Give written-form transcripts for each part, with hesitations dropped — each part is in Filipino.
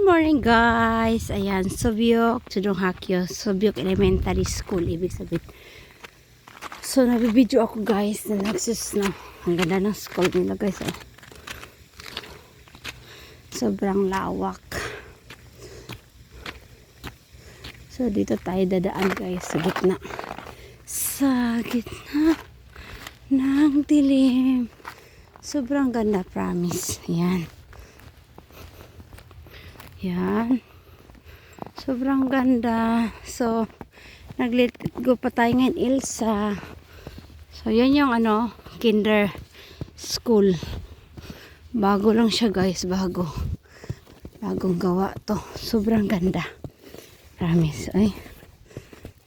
morning guys. Ayan, Sobyok, Chudong Hakyo, Sobyok Elementary School, ibig sabihin. So, nabibideo ako guys na nagsus na. Ang ganda ng school nila guys. Oh. Sobrang lawak. So, dito tayo dadaan guys sa gitna. Sa gitna ng dilim. Sobrang ganda, promise. Ayan. Yan. Sobrang ganda. So, nag-let go pa tayo ngayon, Ilsa. So, yan yung kinder school. Bago lang siya guys, bago. Bagong gawa to. Sobrang ganda. Promise. Ay,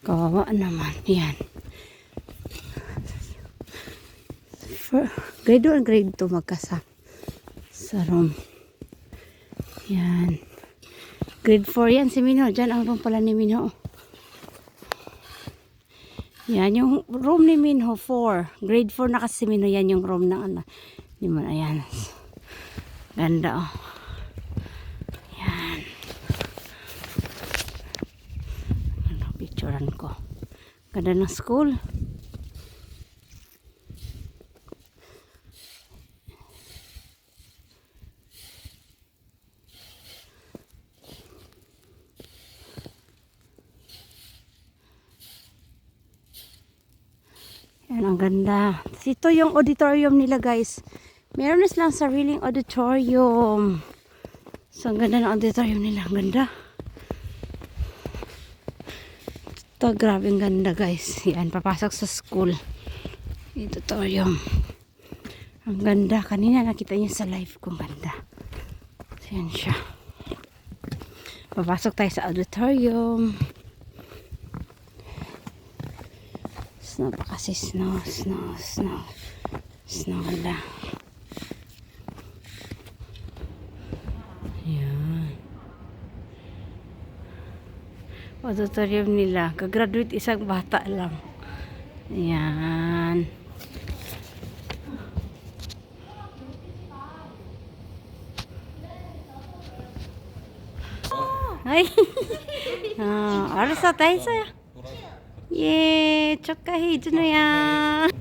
kawawa naman. Yan. For grade 1 and grade 2 magkasama sa room. Yan. Grade 4 yan si Minho. Diyan ang room pala ni Minho. Yan yung room ni Minho 4. Grade 4 na kasi si Minho. Yan yung room ng ni Minho. Ayan. Ganda oh. Yan. Picturean ko. Ganda ng school. Yan, ang ganda. Ito yung auditorium nila guys. Meron na silang sariling auditorium. So, ang ganda ng auditorium nila. Ang ganda. Ito, grabe ang ganda guys. Yan, papasok sa school. Auditorium. Ang ganda. Kanina nakita niyo sa live kung ganda. So, yan siya. Papasok tayo sa auditorium. Snow pa kasi snow lang. Yan. Auditorium nila. Kagraduate isang bata lang. Yan. Ay. Aras sa tayo sa'yo. 예, 축하해 준우야.